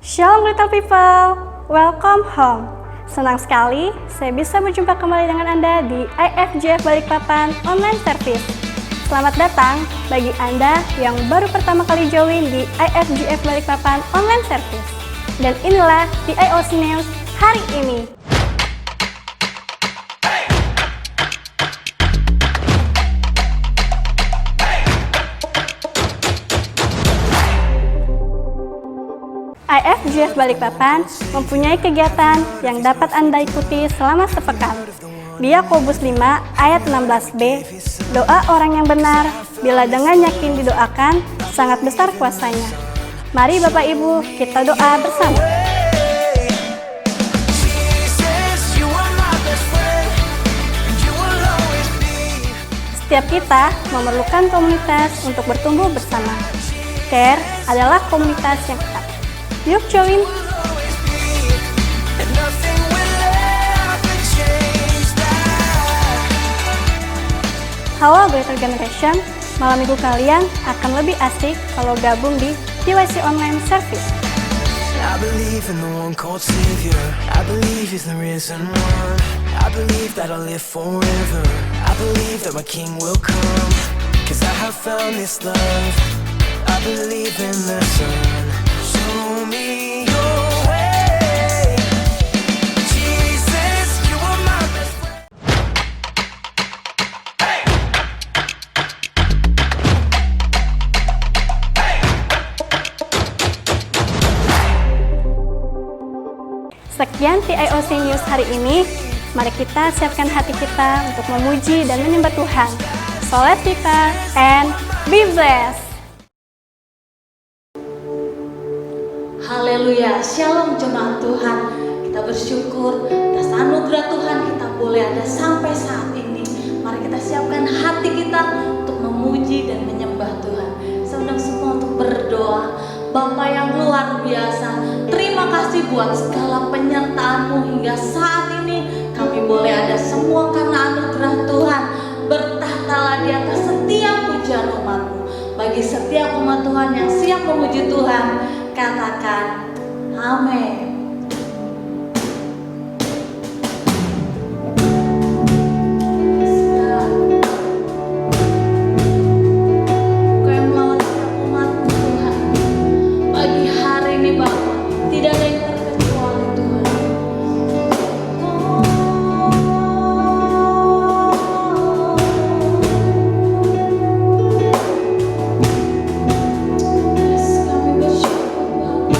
Shalom little people, welcome home. Senang sekali saya bisa berjumpa kembali dengan Anda di IFJF Balikpapan Online Service. Selamat datang bagi Anda yang baru pertama kali join di IFJF Balikpapan Online Service. Dan inilah di IOC News hari ini. IFJF Balikpapan mempunyai kegiatan yang dapat Anda ikuti selama sepekan. Di Yakobus 5 ayat 16b, doa orang yang benar bila dengan yakin didoakan sangat besar kuasanya. Mari Bapak Ibu kita doa bersama. Setiap kita memerlukan komunitas untuk bertumbuh bersama. CARE adalah komunitas yang ketat. Yuk join! Halo Greater Generation, malam minggu kalian akan lebih asik kalau gabung di TYC Online Service. I believe in the one called Savior. I believe He's the risen one. I believe that I'll live forever. I believe that my King will come. 'Cause I have found this love. I believe in the Son. Show me your way. Jesus, you are my best friend. Hey! Sekian TIOC News hari ini. Mari kita siapkan hati kita untuk memuji dan menyembah Tuhan. So let's kita and be blessed. Haleluya, shalom jemaat Tuhan. Kita bersyukur atas anugerah Tuhan kita boleh ada sampai saat ini. Mari kita siapkan hati kita untuk memuji dan menyembah Tuhan. Saya undang semua untuk berdoa. Bapa yang luar biasa, terima kasih buat segala penyertaan-Mu hingga saat ini. Kami boleh ada semua karena anugerah Tuhan. Bertahtalah di atas setiap pujian umat-Mu. Bagi setiap umat Tuhan yang siap memuji Tuhan, katakan amin. Kau yang melawat setiap umat-Mu Tuhan. Pagi hari ini Bapa, tidak ada yang terkecuali Tuhan. Yes, kami bersyukur Bapa.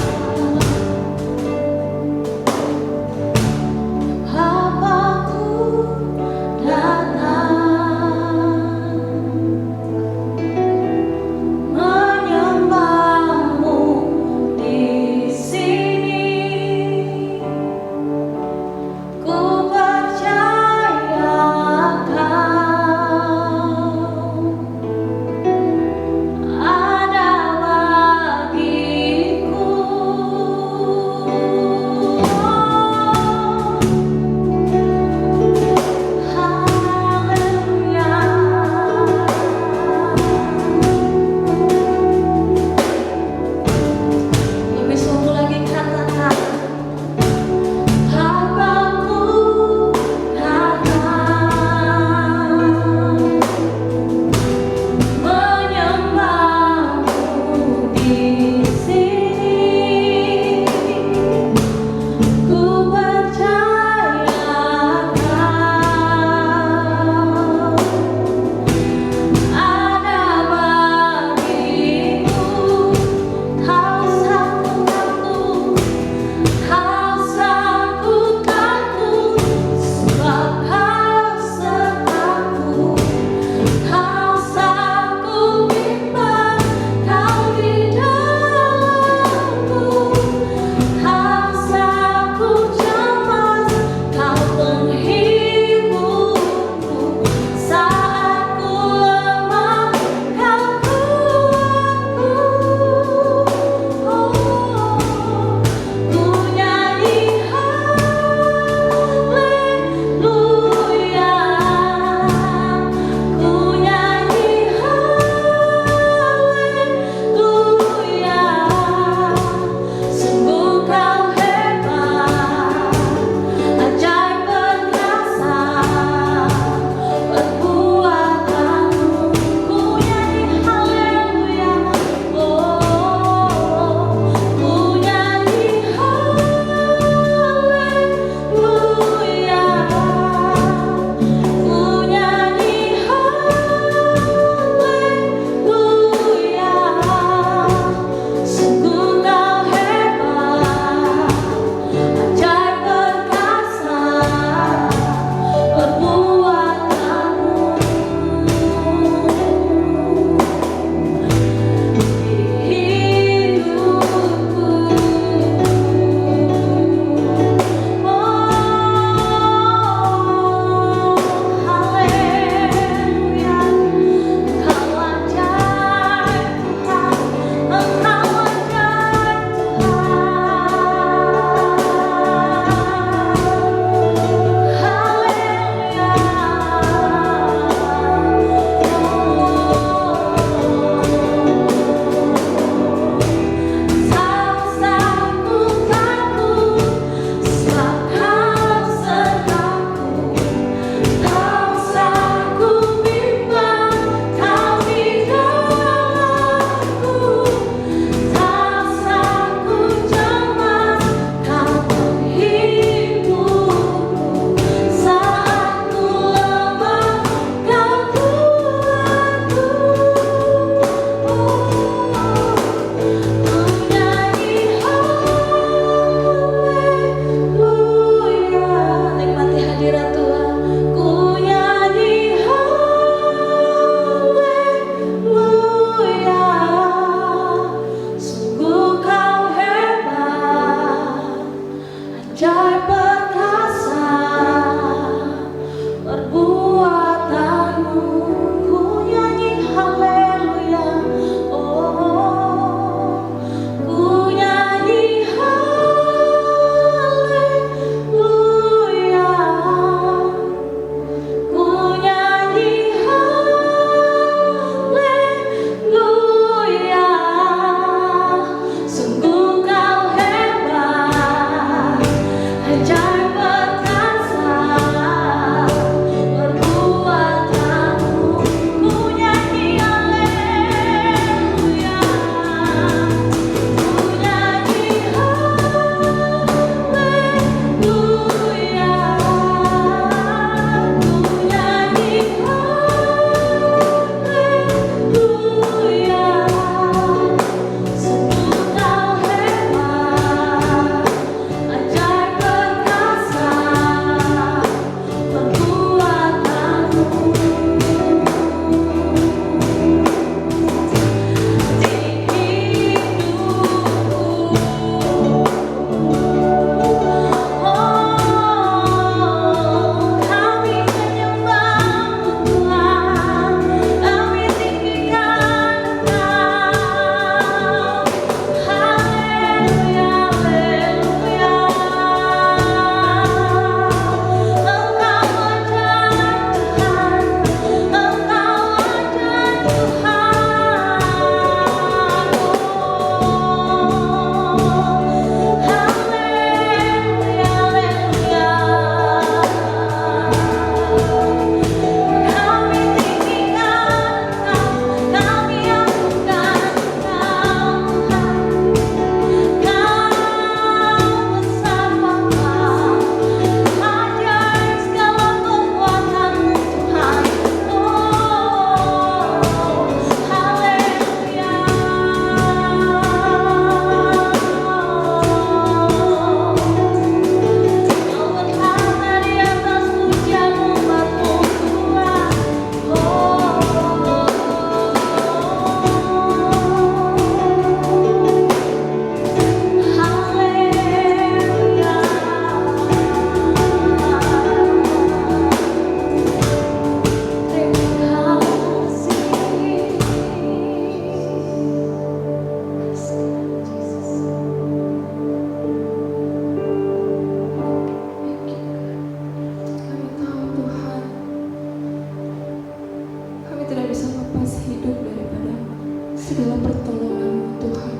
dalam pertolongan-Mu Tuhan.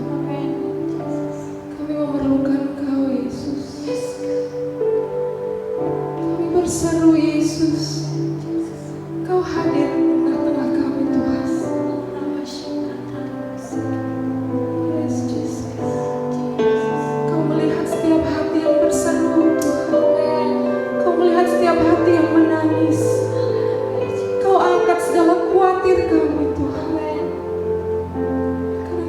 Kami memerlukan Engkau Yesus. Kami berseru Yesus, Engkau hadir di tengah-tengah kami Tuhan. Yes, Jesus. Kau melihat setiap hati yang berseru Tuhan. Kau melihat setiap hati yang menangis. Kau angkat segala khawatir kami Tuhan. Karena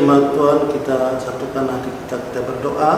jemaat Tuhan, kita satukan hati kita berdoa.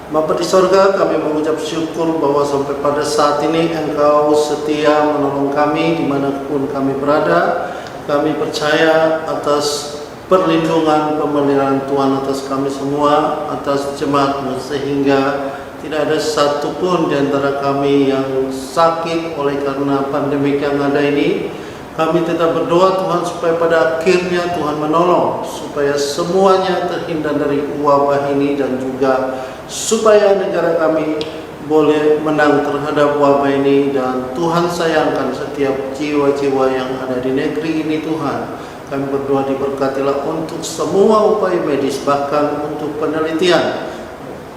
Bapa di sorga, kami mengucap syukur bahwa sampai pada saat ini Engkau setia menolong kami dimanapun kami berada. Kami percaya atas perlindungan pemeliharaan Tuhan atas kami semua, atas jemaat-Mu, sehingga tidak ada satupun di antara kami yang sakit oleh karena pandemi yang ada ini. Kami tetap berdoa Tuhan supaya pada akhirnya Tuhan menolong, supaya semuanya terhindar dari wabah ini, dan juga supaya negara kami boleh menang terhadap wabah ini. Dan Tuhan sayangkan setiap jiwa-jiwa yang ada di negeri ini Tuhan. Kami berdoa diberkatilah untuk semua upaya medis, bahkan untuk penelitian,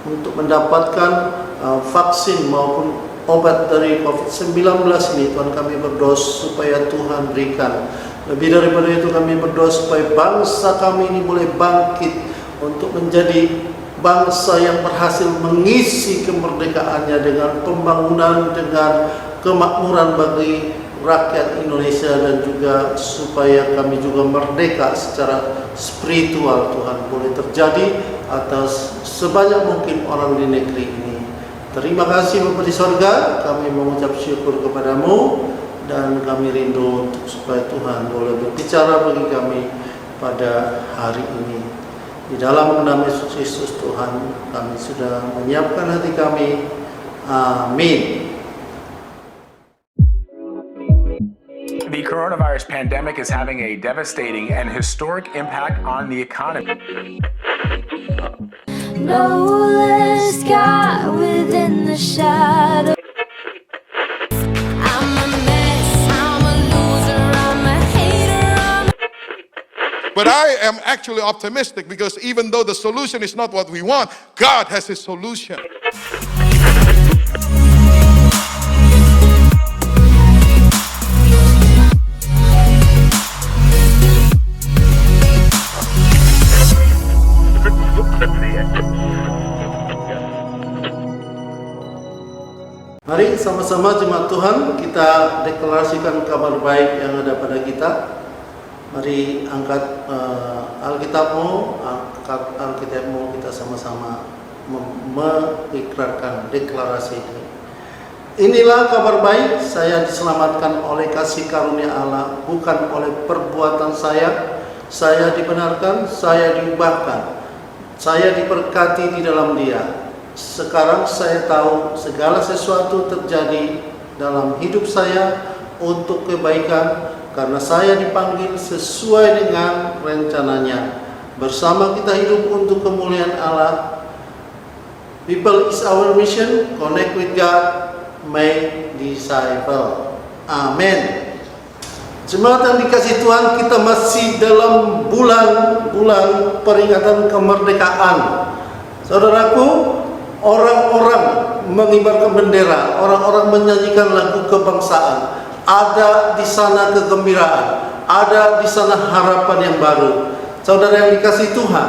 untuk mendapatkan vaksin maupun obat dari COVID-19 ini. Tuhan, kami berdoa supaya Tuhan berikan. Lebih daripada itu, kami berdoa supaya bangsa kami ini boleh bangkit untuk menjadi bangsa yang berhasil mengisi kemerdekaannya dengan pembangunan, dengan kemakmuran bagi rakyat Indonesia, dan juga supaya kami juga merdeka secara spiritual. Tuhan, boleh terjadi atas sebanyak mungkin orang di negeri ini. Terima kasih Bapa di sorga, kami mengucap syukur kepadamu, dan kami rindu untuk supaya Tuhan boleh berbicara bagi kami pada hari ini. Di dalam nama Yesus Kristus Tuhan, kami sudah menyiapkan hati kami. Amin. The coronavirus pandemic is having a devastating and historic impact on the economy. No less God within the shadow. I'm a mess, I'm a loser, I'm a hater, But I am actually optimistic, because even though the solution is not what we want, God has His solution. Mari sama-sama jemaat Tuhan kita deklarasikan kabar baik yang ada pada kita. Mari angkat Alkitabmu, kita sama-sama mengikrarkan deklarasi ini. Inilah kabar baik, saya diselamatkan oleh kasih karunia Allah, bukan oleh perbuatan saya. Saya dibenarkan, saya diubahkan, saya diberkati di dalam Dia. Sekarang saya tahu segala sesuatu terjadi dalam hidup saya untuk kebaikan, karena saya dipanggil sesuai dengan rencananya. Bersama kita hidup untuk kemuliaan Allah. People is our mission, connect with God, make disciple. Amin. Jemaat yang dikasih Tuhan, kita masih dalam bulan peringatan kemerdekaan. Saudaraku, orang-orang mengibarkan bendera, orang-orang menyanyikan lagu kebangsaan. Ada di sana kegembiraan, ada di sana harapan yang baru. Saudara yang dikasih Tuhan,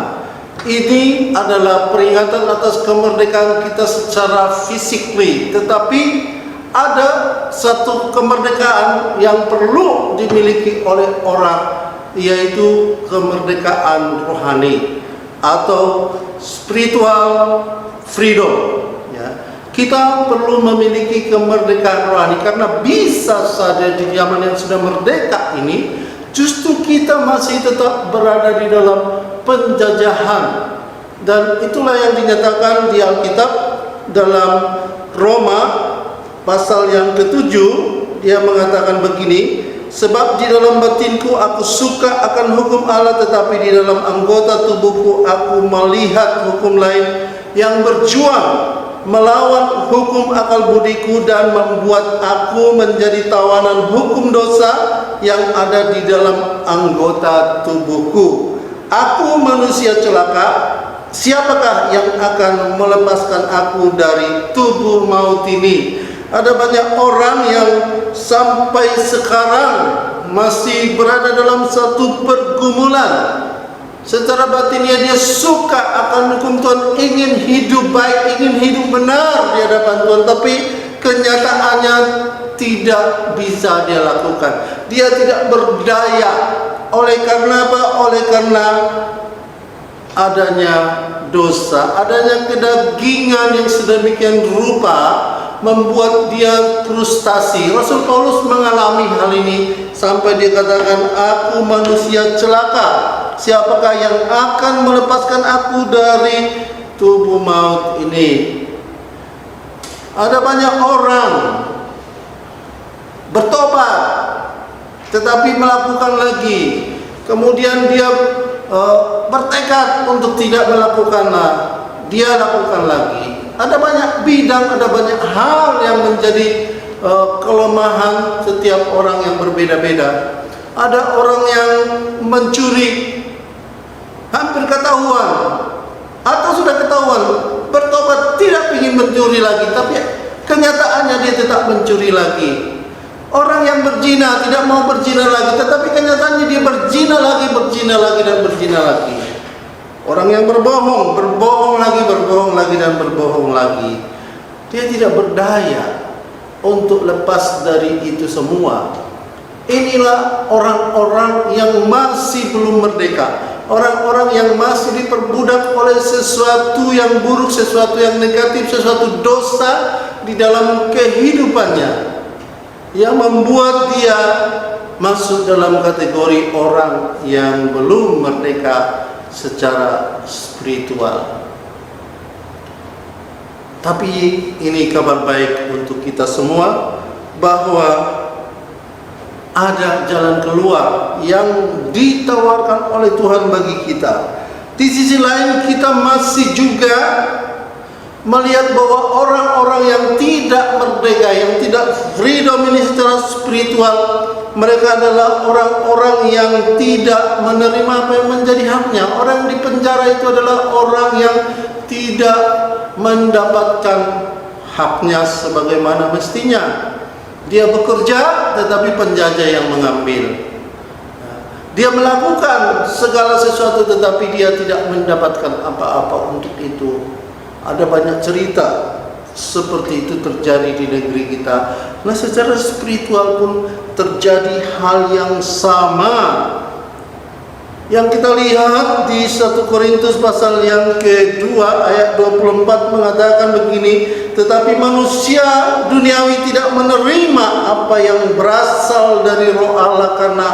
ini adalah peringatan atas kemerdekaan kita secara fisikly, tetapi ada satu kemerdekaan yang perlu dimiliki oleh orang, yaitu kemerdekaan rohani atau spiritual freedom. Kita perlu memiliki kemerdekaan rohani, karena bisa saja di zaman yang sudah merdeka ini justru kita masih tetap berada di dalam penjajahan. Dan itulah yang dinyatakan di Alkitab dalam Roma pasal yang ke-7. Dia mengatakan begini, sebab di dalam batinku aku suka akan hukum Allah, tetapi di dalam anggota tubuhku aku melihat hukum lain yang berjuang melawan hukum akal budiku dan membuat aku menjadi tawanan hukum dosa yang ada di dalam anggota tubuhku. Aku manusia celaka, siapakah yang akan melepaskan aku dari tubuh maut ini? Ada banyak orang yang sampai sekarang masih berada dalam satu pergumulan. Secara batinnya dia suka akan hukum Tuhan, ingin hidup baik, ingin hidup benar di hadapan Tuhan, tapi kenyataannya tidak bisa dia lakukan. Dia tidak berdaya. Oleh karena apa? Oleh karena adanya dosa, adanya kedagingan yang sedemikian rupa membuat dia frustasi. Rasul Paulus mengalami hal ini sampai dia katakan, aku manusia celaka, siapakah yang akan melepaskan aku dari tubuh maut ini? Ada banyak orang bertobat tetapi melakukan lagi, kemudian dia bertekad untuk tidak melakukanlah, dia lakukan lagi. Ada banyak bidang, ada banyak hal yang menjadi kelemahan setiap orang yang berbeda-beda. Ada orang yang mencuri, hampir ketahuan, atau sudah ketahuan, bertobat tidak ingin mencuri lagi, tapi kenyataannya dia tetap mencuri lagi. Orang yang berzina tidak mau berzina lagi, tetapi kenyataannya dia berzina lagi dan berzina lagi. Orang yang berbohong lagi dan berbohong lagi. Dia tidak berdaya untuk lepas dari itu semua. Inilah orang-orang yang masih belum merdeka. Orang-orang yang masih diperbudak oleh sesuatu yang buruk, sesuatu yang negatif, sesuatu dosa di dalam kehidupannya, yang membuat dia masuk dalam kategori orang yang belum merdeka secara spiritual. Tapi ini kabar baik untuk kita semua, bahwa ada jalan keluar yang ditawarkan oleh Tuhan bagi kita. Di sisi lain kita masih juga melihat bahwa orang-orang yang tidak merdeka, yang tidak freedom ini secara spiritual, mereka adalah orang-orang yang tidak menerima apa yang menjadi haknya. Orang di penjara itu adalah orang yang tidak mendapatkan haknya sebagaimana mestinya. Dia bekerja tetapi penjajah yang mengambil. Dia melakukan segala sesuatu tetapi dia tidak mendapatkan apa-apa untuk itu. Ada banyak cerita seperti itu terjadi di negeri kita. Nah, secara spiritual pun terjadi hal yang sama. Yang kita lihat di 1 Korintus pasal yang kedua ayat 24 mengatakan begini, tetapi manusia duniawi tidak menerima apa yang berasal dari Roh Allah, karena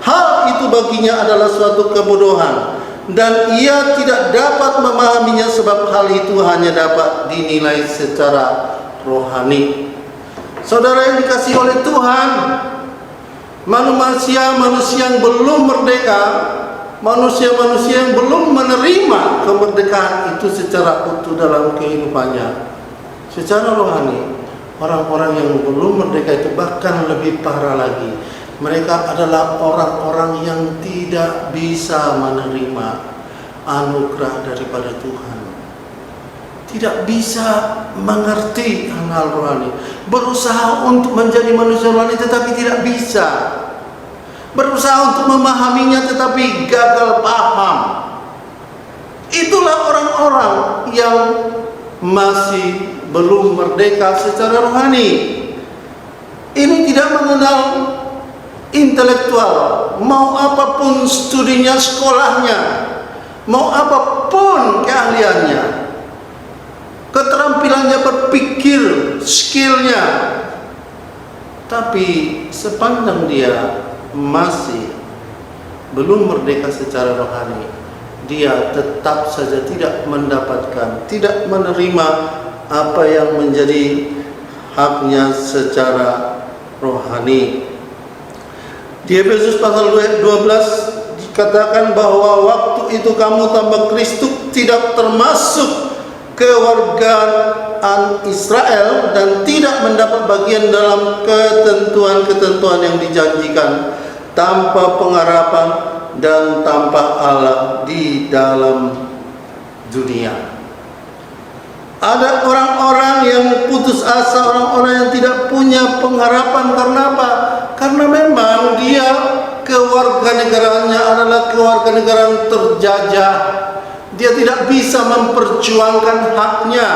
hal itu baginya adalah suatu kebodohan, dan ia tidak dapat memahaminya sebab hal itu hanya dapat dinilai secara rohani. Saudara yang dikasihi oleh Tuhan, manusia yang belum merdeka, manusia-manusia yang belum menerima kemerdekaan itu secara utuh dalam kehidupannya, secara rohani, orang-orang yang belum merdeka itu bahkan lebih parah lagi. Mereka adalah orang-orang yang tidak bisa menerima anugerah daripada Tuhan, tidak bisa mengerti hal rohani, berusaha untuk menjadi manusia rohani tetapi tidak bisa, berusaha untuk memahaminya tetapi gagal paham. Itulah orang-orang yang masih belum merdeka secara rohani. Ini tidak mengenal intelektual, mau apapun studinya, sekolahnya, mau apapun keahliannya, keterampilannya berpikir, skillnya, tapi sepanjang dia masih belum merdeka secara rohani, dia tetap saja tidak mendapatkan, tidak menerima apa yang menjadi haknya secara rohani. Di Efesus pasal 12 dikatakan bahwa waktu itu kamu tanpa Kristus tidak termasuk kewargaan Israel dan tidak mendapat bagian dalam ketentuan-ketentuan yang dijanjikan, tanpa pengharapan dan tanpa Allah di dalam dunia. Ada orang-orang yang putus asa, orang-orang yang tidak punya pengharapan. Karena apa? Karena memang dia kewarganegaraannya adalah kewarganegaraan terjajah. Dia tidak bisa memperjuangkan haknya.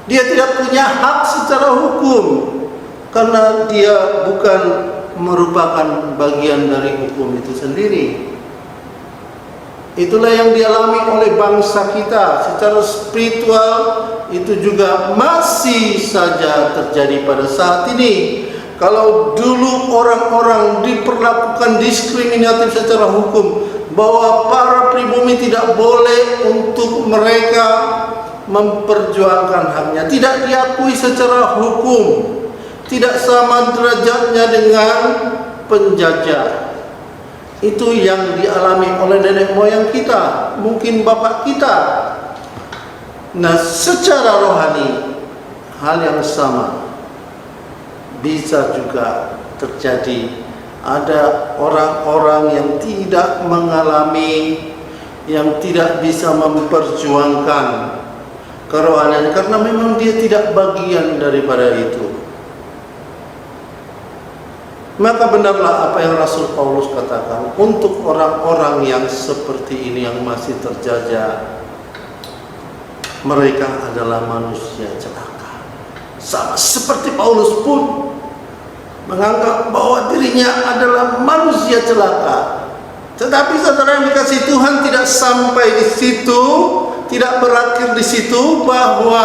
Dia tidak punya hak secara hukum karena dia bukan merupakan bagian dari hukum itu sendiri. Itulah yang dialami oleh bangsa kita secara spiritual, itu juga masih saja terjadi pada saat ini. Kalau dulu orang-orang diperlakukan diskriminatif secara hukum, bahwa para pribumi tidak boleh untuk mereka memperjuangkan haknya, tidak diakui secara hukum, tidak sama derajatnya dengan penjajah. Itu yang dialami oleh nenek moyang kita, mungkin bapak kita. Nah, secara rohani hal yang sama bisa juga terjadi. Ada orang-orang yang tidak mengalami, yang tidak bisa memperjuangkan kerohanian karena memang dia tidak bagian daripada itu. Maka benarlah apa yang Rasul Paulus katakan, untuk orang-orang yang seperti ini yang masih terjajah, mereka adalah manusia celaka. Sama seperti Paulus pun menganggap bahwa dirinya adalah manusia celaka. Tetapi saudara yang dikasihi Tuhan, tidak sampai di situ, tidak berakhir di situ, bahwa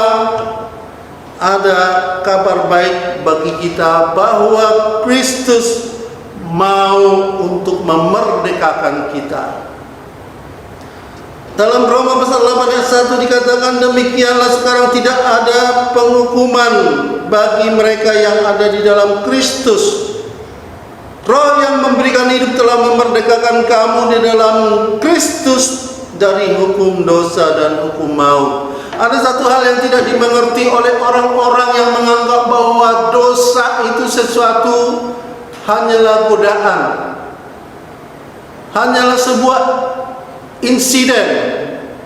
ada kabar baik bagi kita bahwa Kristus mau untuk memerdekakan kita. Dalam Roma pasal 8 ayat 1 dikatakan, demikianlah sekarang tidak ada penghukuman bagi mereka yang ada di dalam Kristus. Roh yang memberikan hidup telah memerdekakan kamu di dalam Kristus dari hukum dosa dan hukum maut. Ada satu hal yang tidak dimengerti oleh orang-orang yang menganggap bahwa dosa itu sesuatu hanyalah godaan, hanyalah sebuah insiden.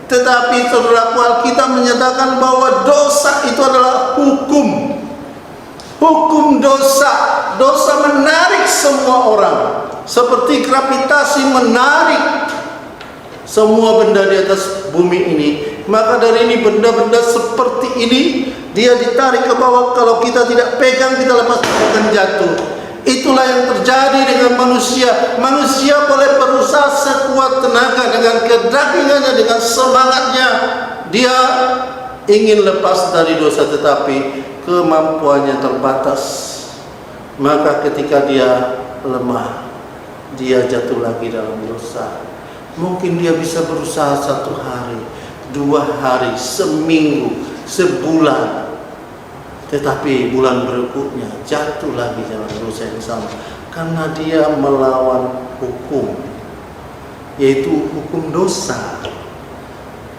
Tetapi saudaraku, Alkitab menyatakan bahwa dosa itu adalah hukum. Hukum dosa. Dosa menarik semua orang, seperti gravitasi menarik semua benda di atas bumi ini. Maka dari ini benda-benda seperti ini dia ditarik ke bawah. Kalau kita tidak pegang, kita lepas akan jatuh. Itulah yang terjadi dengan manusia. Manusia boleh berusaha sekuat tenaga dengan kedagingannya, dengan semangatnya. Dia ingin lepas dari dosa, tetapi kemampuannya terbatas. Maka ketika dia lemah, dia jatuh lagi dalam dosa. Mungkin dia bisa berusaha 1 hari, 2 hari, seminggu, sebulan, tetapi bulan berikutnya jatuh lagi dalam dosa yang sama, karena dia melawan hukum, yaitu hukum dosa.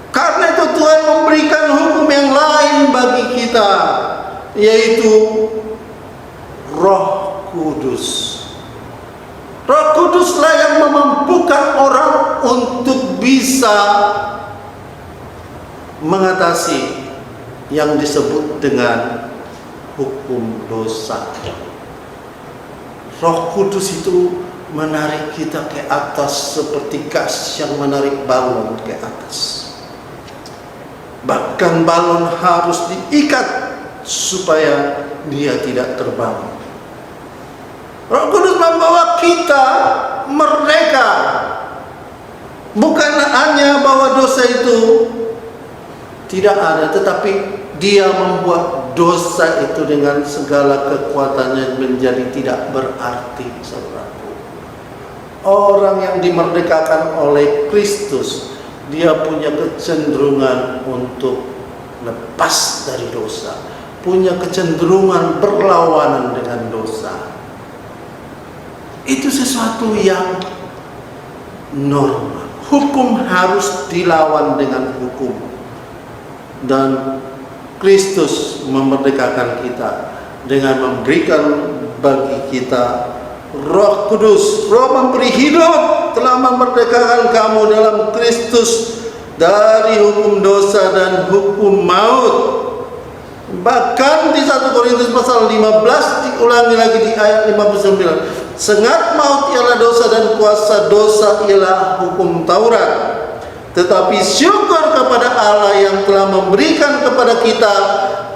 Karena itu Tuhan memberikan hukum yang lain bagi kita, yaitu Roh Kudus. Roh Kuduslah yang memampukan orang untuk bisa mengatasi yang disebut dengan hukum dosa. Roh Kudus itu menarik kita ke atas seperti gas yang menarik balon ke atas. Bahkan balon harus diikat supaya dia tidak terbang. Roh Kudus membawa kita merdeka. Bukan hanya bahwa dosa itu tidak ada, tetapi dia membuat dosa itu dengan segala kekuatannya menjadi tidak berarti, saudaraku. Orang yang dimerdekakan oleh Kristus, dia punya kecenderungan untuk lepas dari dosa, punya kecenderungan berlawanan dengan dosa. Itu sesuatu yang normal. Hukum harus dilawan dengan hukum. Dan Kristus memerdekakan kita dengan memberikan bagi kita Roh Kudus. Roh memberi hidup, telah memerdekakan kamu dalam Kristus dari hukum dosa dan hukum maut. Bahkan di 1 Korintus pasal 15 diulangi lagi di ayat 59. Sengat maut ialah dosa dan kuasa dosa ialah hukum Taurat. Tetapi syukur kepada Allah yang telah memberikan kepada kita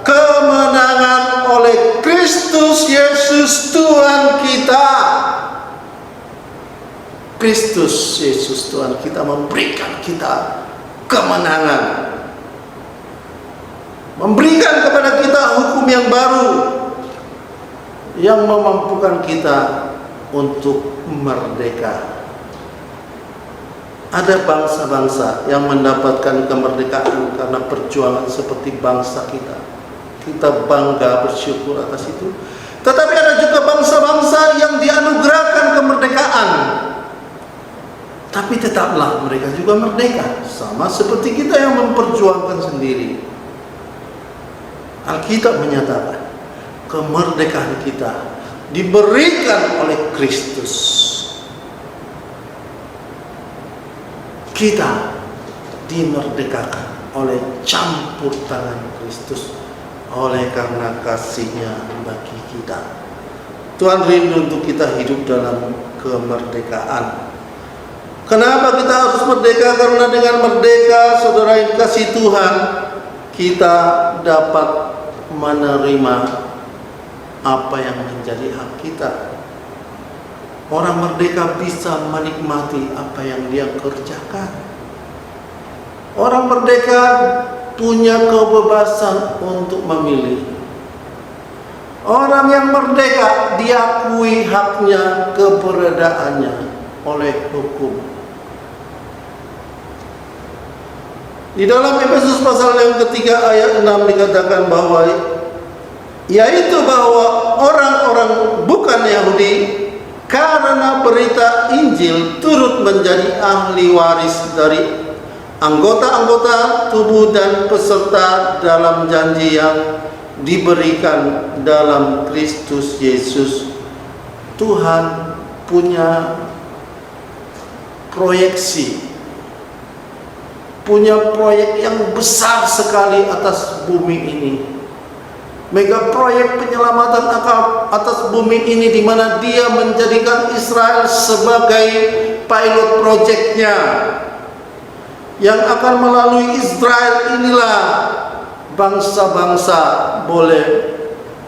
kemenangan oleh Kristus Yesus Tuhan kita. Kristus Yesus Tuhan kita memberikan kita kemenangan, memberikan kepada kita hukum yang baru yang memampukan kita untuk merdeka. Ada bangsa-bangsa yang mendapatkan kemerdekaan karena perjuangan seperti bangsa kita. Kita bangga bersyukur atas itu. Tetapi ada juga bangsa-bangsa yang dianugerahkan kemerdekaan, tapi tetaplah mereka juga merdeka, sama seperti kita yang memperjuangkan sendiri. Alkitab menyatakan kemerdekaan kita diberikan oleh Kristus. Kita dimerdekakan oleh campur tangan Kristus, oleh karena kasih-Nya bagi kita. Tuhan rindu untuk kita hidup dalam kemerdekaan. Kenapa kita harus merdeka? Karena dengan merdeka, saudara yang kasih Tuhan, kita dapat menerima apa yang menjadi hak kita. Orang merdeka bisa menikmati apa yang dia kerjakan. Orang merdeka punya kebebasan untuk memilih. Orang yang merdeka diakui haknya, keberadaannya oleh hukum. Di dalam Efesus pasal yang ketiga ayat 6 dikatakan bahwa yaitu bahwa orang-orang bukan Yahudi karena berita Injil turut menjadi ahli waris dari anggota-anggota tubuh dan peserta dalam janji yang diberikan dalam Kristus Yesus. Tuhan punya proyeksi, punya proyek yang besar sekali atas bumi ini. Mega proyek penyelamatan atas bumi ini, di mana Dia menjadikan Israel sebagai pilot projectnya, yang akan melalui Israel inilah bangsa-bangsa boleh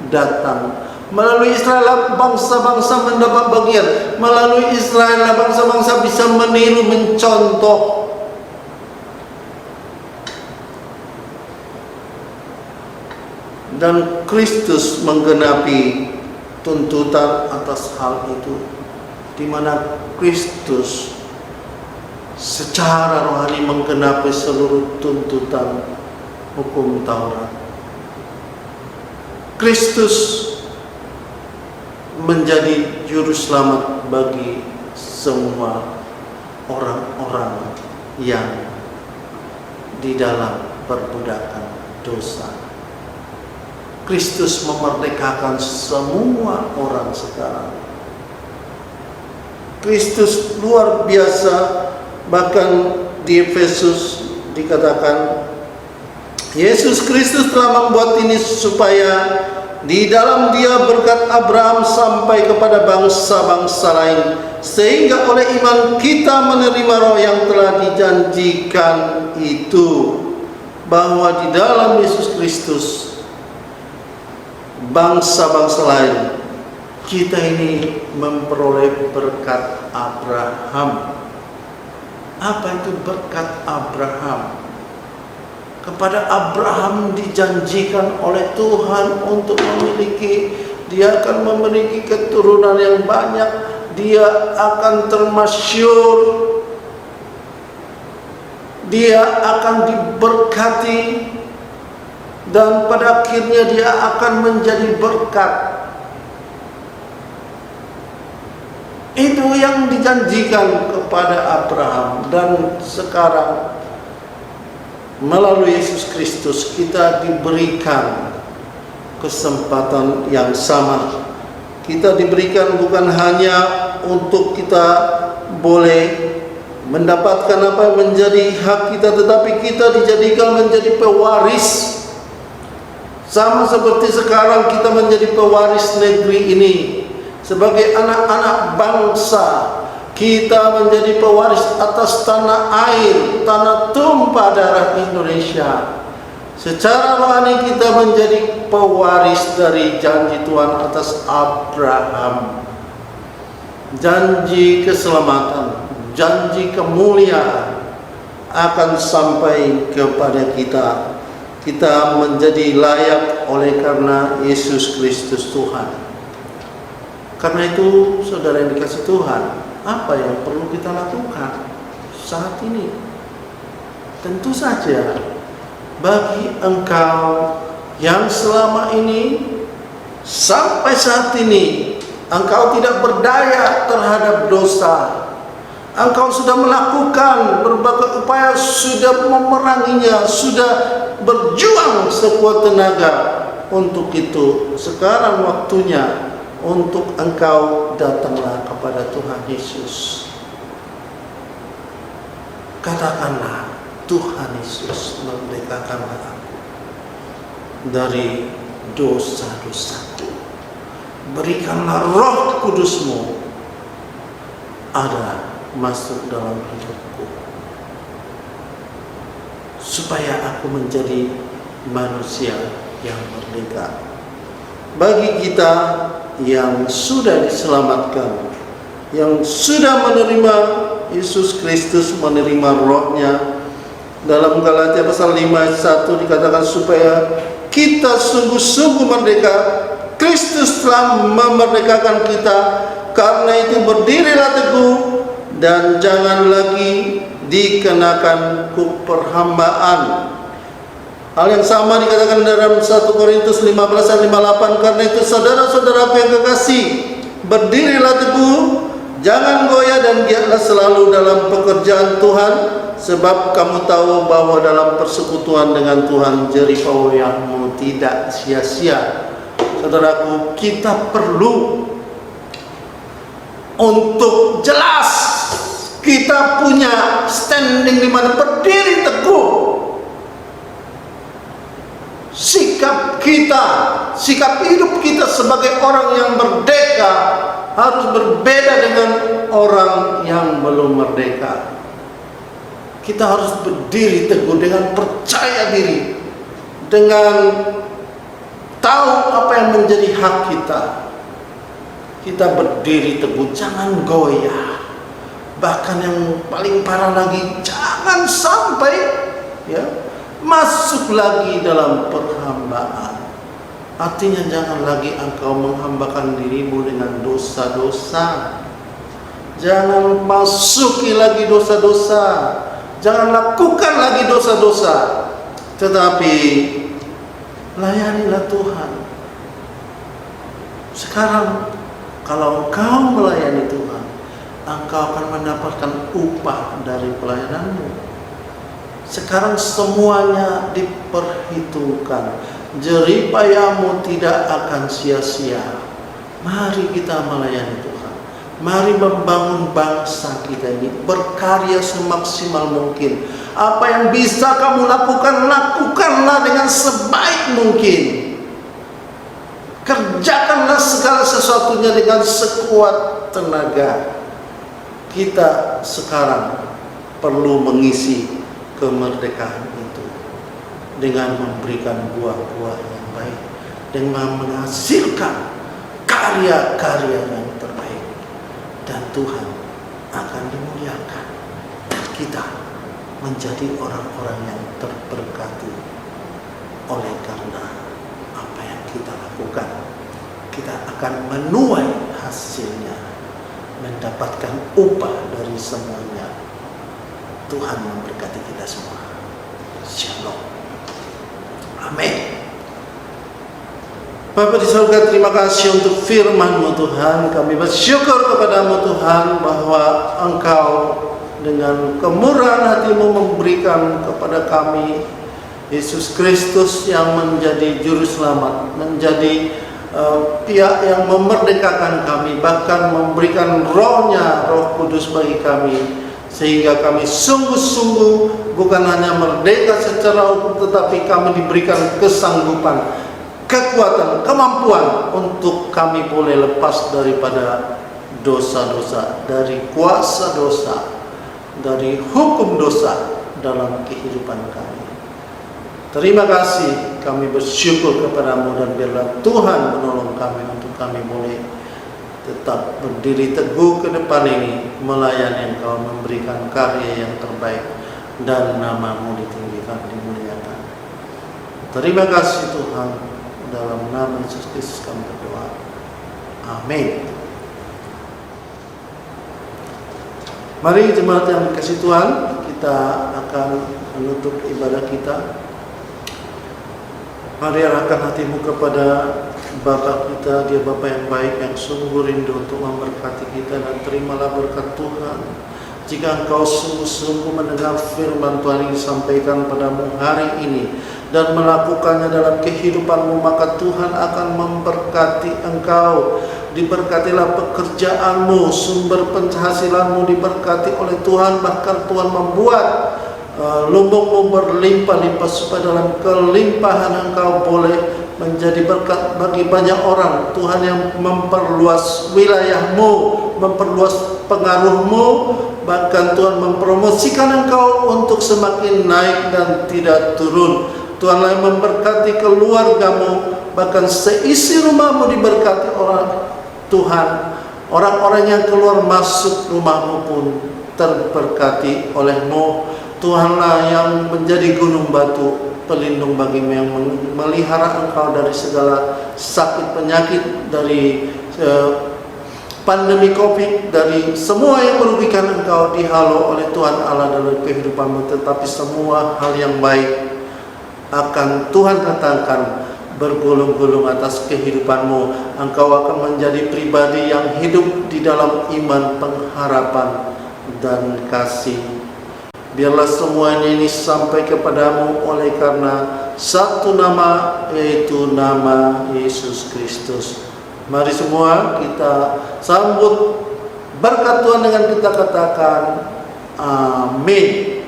datang. Melalui Israel bangsa-bangsa mendapat bagian. Melalui Israel bangsa-bangsa bisa meniru, mencontoh. Dan Kristus menggenapi tuntutan atas hal itu, di mana Kristus secara rohani menggenapi seluruh tuntutan hukum Taurat. Kristus menjadi juru selamat bagi semua orang-orang yang di dalam perbudakan dosa. Kristus memerdekakan semua orang sekarang. Kristus luar biasa. Bahkan di Efesus dikatakan Yesus Kristus telah membuat ini supaya di dalam Dia berkat Abraham sampai kepada bangsa-bangsa lain, sehingga oleh iman kita menerima roh yang telah dijanjikan itu, bahwa di dalam Yesus Kristus bangsa-bangsa lain kita ini memperoleh berkat Abraham. Apa itu berkat Abraham? Kepada Abraham dijanjikan oleh Tuhan untuk dia akan memiliki keturunan yang banyak, dia akan termasyhur, dia akan diberkati, dan pada akhirnya dia akan menjadi berkat. Itu yang dijanjikan kepada Abraham. Dan sekarang melalui Yesus Kristus kita diberikan kesempatan yang sama. Kita diberikan bukan hanya untuk kita boleh mendapatkan apa yang menjadi hak kita, tetapi kita dijadikan menjadi pewaris. Sama seperti sekarang kita menjadi pewaris negeri ini. Sebagai anak-anak bangsa, kita menjadi pewaris atas tanah air, tanah tumpah darah Indonesia. Secara rohani kita menjadi pewaris dari janji Tuhan atas Abraham. Janji keselamatan, janji kemuliaan akan sampai kepada kita. Kita menjadi layak oleh karena Yesus Kristus Tuhan. Karena itu, saudara yang dikasih Tuhan, apa yang perlu kita lakukan saat ini? Tentu saja, bagi engkau yang selama ini, sampai saat ini, engkau tidak berdaya terhadap dosa. Engkau sudah melakukan berbagai upaya, sudah memeranginya, sudah berjuang sekuat tenaga untuk itu. Sekarang waktunya untuk engkau datanglah kepada Tuhan Yesus. Katakanlah, Tuhan Yesus, merdekakanlah aku dari dosa-dosaku. Berikanlah Roh Kudus-Mu ada masuk dalam hidupku, supaya aku menjadi manusia yang merdeka. Bagi kita yang sudah diselamatkan, yang sudah menerima Yesus Kristus, menerima Roh-Nya, dalam Galatia pasal 5 ayat 1 dikatakan supaya kita sungguh-sungguh merdeka. Kristus telah memerdekakan kita. Karena itu berdirilah teguh dan jangan lagi dikenakan perhambaan. Hal yang sama dikatakan dalam 1 Korintus 15 ayat 58. Karena itu saudara-saudaraku yang kekasih, berdirilah teguh, jangan goyah dan giatlah selalu dalam pekerjaan Tuhan, sebab kamu tahu bahwa dalam persekutuan dengan Tuhan jerih pawayahmu tidak sia-sia. Saudaraku, kita perlu untuk jelas kita punya standing di mana berdiri teguh. Sikap kita, sikap hidup kita sebagai orang yang merdeka harus berbeda dengan orang yang belum merdeka. Kita harus berdiri teguh dengan percaya diri, dengan tahu apa yang menjadi hak kita. Kita berdiri teguh, jangan goyah. Bahkan yang paling parah lagi, jangan sampai masuk lagi dalam perhambaan. Artinya jangan lagi engkau menghambakan dirimu dengan dosa-dosa. Jangan masuki lagi dosa-dosa. Jangan lakukan lagi dosa-dosa. Tetapi layanilah Tuhan. Sekarang kalau engkau melayani Tuhan, engkau akan mendapatkan upah dari pelayananmu. Sekarang semuanya diperhitungkan. Jerih payahmu tidak akan sia-sia. Mari kita melayani Tuhan. Mari membangun bangsa kita ini, berkarya semaksimal mungkin. Apa yang bisa kamu lakukan, lakukanlah dengan sebaik mungkin. Kerjakanlah segala sesuatunya dengan sekuat tenaga. Kita sekarang perlu mengisi kemerdekaan itu dengan memberikan buah-buah yang baik, dengan menghasilkan karya-karya yang terbaik, dan Tuhan akan dimuliakan. Kita menjadi orang-orang yang terberkati oleh karena apa yang kita lakukan. Kita akan menuai hasilnya, mendapatkan upah dari semuanya. Tuhan memberkati kita semua. Shalom. Amin. Bapa di surga, terima kasih untuk firman-Mu Tuhan. Kami bersyukur kepadamu Tuhan bahwa Engkau dengan kemurahan hati-Mu memberikan kepada kami Yesus Kristus yang menjadi juru selamat, menjadi pihak yang memerdekakan kami, bahkan memberikan Roh-Nya, Roh Kudus bagi kami, sehingga kami sungguh-sungguh bukan hanya merdeka secara hukum, tetapi kami diberikan kesanggupan, kekuatan, kemampuan untuk kami boleh lepas daripada dosa-dosa, dari kuasa dosa, dari hukum dosa dalam kehidupan kami. Terima kasih, kami bersyukur kepadamu, dan biarlah Tuhan menolong kami untuk kami boleh tetap berdiri teguh ke depan ini, melayani Engkau, memberikan karya yang terbaik, dan nama-Mu ditinggikan, dimuliakan. Terima kasih Tuhan, dalam nama Yesus Kristus kami berdoa. Amin. Mari jemaat yang dikasihi Tuhan, kita akan menutup ibadah kita. Mari arahkan hatimu kepada Bapa kita, Dia Bapa yang baik, yang sungguh rindu untuk memberkati kita, dan terimalah berkat Tuhan. Jika engkau sungguh-sungguh mendengar firman Tuhan yang disampaikan padamu hari ini dan melakukannya dalam kehidupanmu, maka Tuhan akan memberkati engkau. Diberkatilah pekerjaanmu, sumber penghasilanmu diberkati oleh Tuhan. Bahkan Tuhan membuat lumbungmu berlimpah-limpah, supaya dalam kelimpahan engkau boleh menjadi berkat bagi banyak orang. Tuhan yang memperluas wilayahmu, memperluas pengaruhmu, bahkan Tuhan mempromosikan engkau untuk semakin naik dan tidak turun. Tuhanlah yang memberkati keluargamu, bahkan seisi rumahmu diberkati orang Tuhan. Orang-orang yang keluar masuk rumahmu pun terberkati olehmu. Tuhanlah yang menjadi gunung batu pelindung bagimu, yang melihara engkau dari segala sakit penyakit, dari pandemi COVID, dari semua yang merugikan engkau dihalau oleh Tuhan Allah dalam kehidupanmu. Tetapi semua hal yang baik akan Tuhan datangkan bergulung-gulung atas kehidupanmu. Engkau akan menjadi pribadi yang hidup di dalam iman, pengharapan, dan kasih. Biarlah semuanya ini sampai kepadamu oleh karena satu nama, yaitu nama Yesus Kristus. Mari semua kita sambut berkat Tuhan dengan kita katakan amin.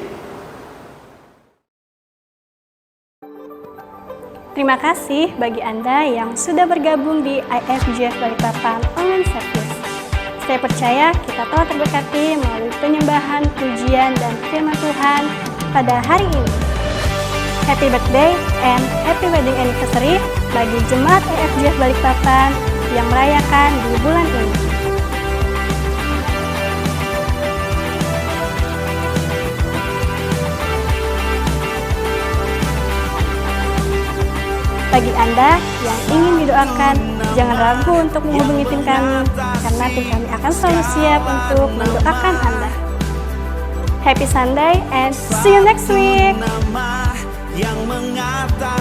Terima kasih bagi Anda yang sudah bergabung di IFJF Balikpapan Online Service. Saya percaya kita telah terberkati melalui penyembahan, pujian, dan firman Tuhan pada hari ini. Happy birthday and happy wedding anniversary bagi jemaat IFJF Balikpapan yang merayakan di bulan ini. Bagi Anda yang ingin didoakan, jangan ragu untuk menghubungi tim kami, karena tim kami akan selalu siap untuk mendoakan Anda. Happy Sunday and see you next week. Nama yang mengatakan